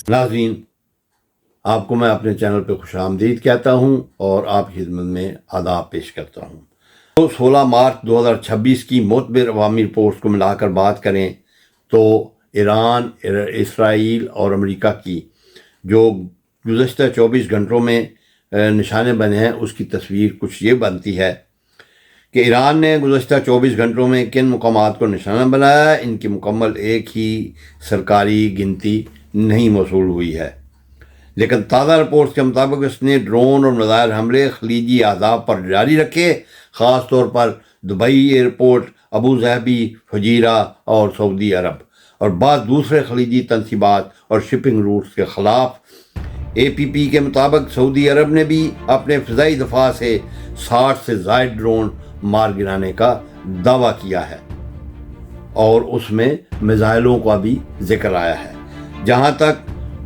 ناظرین، آپ کو میں اپنے چینل پہ خوش آمدید کہتا ہوں اور آپ کی خدمت میں آداب پیش کرتا ہوں۔ تو 16 مارچ 2026 کی معتبر عوامی رپورٹس کو ملا کر بات کریں تو ایران، اسرائیل اور امریکہ کی جو گزشتہ 24 گھنٹوں میں نشانے بنے ہیں اس کی تصویر کچھ یہ بنتی ہے کہ ایران نے گزشتہ 24 گھنٹوں میں کن مقامات کو نشانہ بنایا ہے۔ ان کی مکمل ایک ہی سرکاری گنتی نہیں موصول ہوئی ہے، لیکن تازہ رپورٹس کے مطابق اس نے ڈرون اور میزائل حملے خلیجی اہداف پر جاری رکھے، خاص طور پر Dubai airport, Abu Dhabi, Fujairah اور سعودی عرب اور بعض دوسرے خلیجی تنصیبات اور شپنگ روٹس کے خلاف۔ اے پی پی کے مطابق سعودی عرب نے بھی اپنے فضائی دفاع سے 60 سے زائد ڈرون مار گرانے کا دعویٰ کیا ہے اور اس میں میزائلوں کا بھی ذکر آیا ہے۔ جہاں تک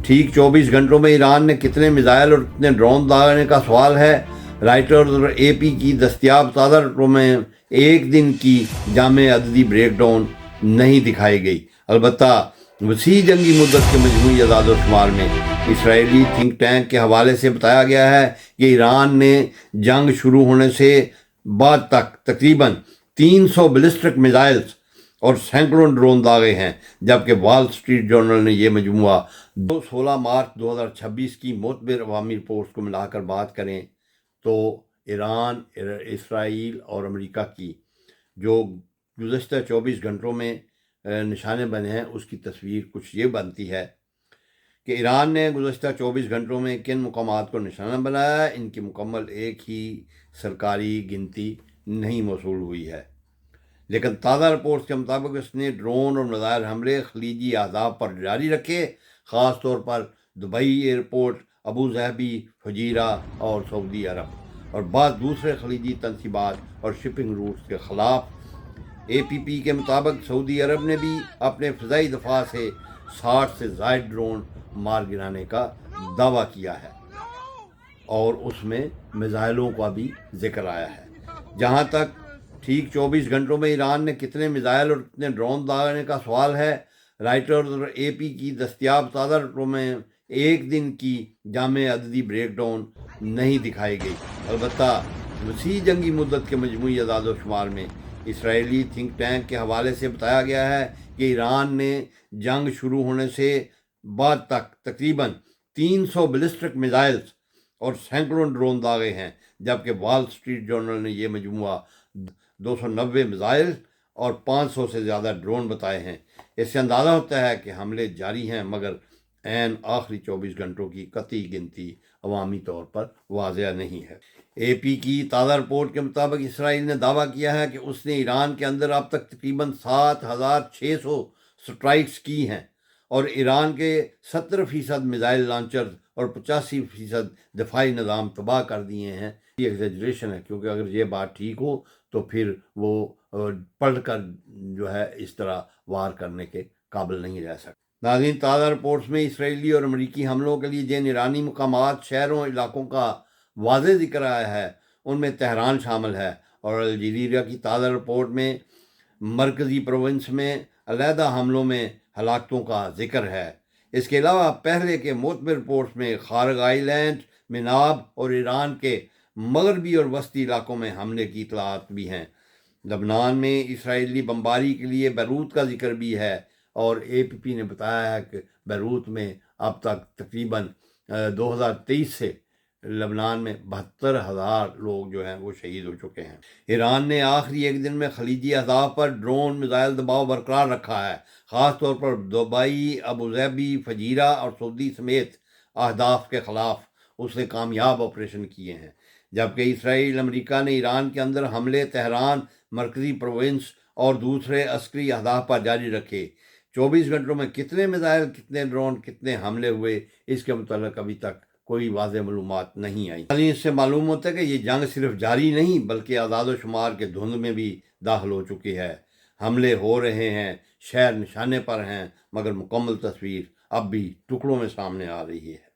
ٹھیک 24 گھنٹوں میں ایران نے کتنے میزائل اور کتنے ڈرون داغنے کا سوال ہے، رائٹرز اور اے پی کی دستیاب تازہ رپورٹوں میں ایک دن کی جامع عددی بریک ڈاؤن نہیں دکھائی گئی۔ البتہ وسیع جنگی مدت کے مجموعی اعداد و شمار میں اسرائیلی تھنک ٹینک کے حوالے سے بتایا گیا ہے کہ ایران نے جنگ شروع ہونے سے بعد تک تقریباً 300 بیلسٹک میزائلز اور سینکڑوں ڈرون داغے ہیں، جبکہ وال سٹریٹ جرنل نے یہ مجموعہ 16 مارچ 2026 کی معتبر عوامی رپورٹس کو ملا کر بات کریں تو ایران، اسرائیل اور امریکہ کی جو گزشتہ 24 گھنٹوں میں نشانے بنے ہیں اس کی تصویر کچھ یہ بنتی ہے کہ ایران نے گزشتہ 24 گھنٹوں میں کن مقامات کو نشانہ بنایا ہے۔ ان کی مکمل ایک ہی سرکاری گنتی نہیں موصول ہوئی ہے، لیکن تازہ رپورٹس کے مطابق اس نے ڈرون اور میزائل حملے خلیجی اہداف پر جاری رکھے، خاص طور پر Dubai airport, Abu Dhabi, Fujairah اور سعودی عرب اور بعض دوسرے خلیجی تنصیبات اور شپنگ روٹس کے خلاف۔ اے پی پی کے مطابق سعودی عرب نے بھی اپنے فضائی دفاع سے 60 سے زائد ڈرون مار گرانے کا دعویٰ کیا ہے اور اس میں میزائلوں کا بھی ذکر آیا ہے۔ جہاں تک ٹھیک 24 گھنٹوں میں ایران نے کتنے میزائل اور کتنے ڈرون داغنے کا سوال ہے، رائٹرز اور اے پی کی دستیاب تازہ رپورٹوں میں ایک دن کی جامع عددی بریک ڈاؤن نہیں دکھائی گئی۔ البتہ وسیع جنگی مدت کے مجموعی اعداد و شمار میں اسرائیلی تھنک ٹینک کے حوالے سے بتایا گیا ہے کہ ایران نے جنگ شروع ہونے سے بعد تک تقریباً 300 بیلسٹک میزائلز اور سینکڑوں ڈرون داغے ہیں، جبکہ وال سٹریٹ جرنل نے یہ مجموعہ 290 میزائل اور 500 سے زیادہ ڈرون بتائے ہیں۔ اس سے اندازہ ہوتا ہے کہ حملے جاری ہیں، مگر عین آخری 24 گھنٹوں کی قطعی گنتی عوامی طور پر واضح نہیں ہے۔ اے پی کی تازہ رپورٹ کے مطابق اسرائیل نے دعویٰ کیا ہے کہ اس نے ایران کے اندر اب تک تقریباً 7600 سٹرائکس کی ہیں اور ایران کے 70% میزائل لانچرز اور 85% دفاعی نظام تباہ کر دیے ہیں۔ یہ ایگزیجریشن ہے، کیونکہ اگر یہ بات ٹھیک ہو تو پھر وہ پلٹ کر جو ہے اس طرح وار کرنے کے قابل نہیں رہ سکتے۔ ناظرین، تازہ رپورٹس میں اسرائیلی اور امریکی حملوں کے لیے جن ایرانی مقامات، شہروں، علاقوں کا واضح ذکر آیا ہے ان میں تہران شامل ہے، اور الجزیرہ کی تازہ رپورٹ میں مرکزی پروونس میں علیحدہ حملوں میں ہلاکتوں کا ذکر ہے۔ اس کے علاوہ پہلے کے معتبر رپورٹس میں خارق آئی لینڈ، مناب اور ایران کے مغربی اور وسطی علاقوں میں حملے کی اطلاعات بھی ہیں۔ لبنان میں اسرائیلی بمباری کے لیے بیروت کا ذکر بھی ہے، اور اے پی پی نے بتایا ہے کہ بیروت میں اب تک تقریباً 2023 سے لبنان میں 72,000 لوگ جو ہیں وہ شہید ہو چکے ہیں۔ ایران نے آخری ایک دن میں خلیجی اہداف پر ڈرون میزائل دباؤ برقرار رکھا ہے، خاص طور پر دبئی، ابو ظہبی، فجیرہ اور سعودی سمیت اہداف کے خلاف اس نے کامیاب آپریشن کیے ہیں، جبکہ اسرائیل، امریکہ نے ایران کے اندر حملے تہران، مرکزی پروونس اور دوسرے عسکری اہداف پر جاری رکھے۔ 24 گھنٹوں میں کتنے میزائل، کتنے ڈرون، کتنے حملے ہوئے، اس کے متعلق ابھی تک کوئی واضح معلومات نہیں آئی۔ اس سے معلوم ہوتا ہے کہ یہ جنگ صرف جاری نہیں بلکہ اعداد و شمار کے دھند میں بھی داخل ہو چکی ہے۔ حملے ہو رہے ہیں، شہر نشانے پر ہیں، مگر مکمل تصویر اب بھی ٹکڑوں میں سامنے آ رہی ہے۔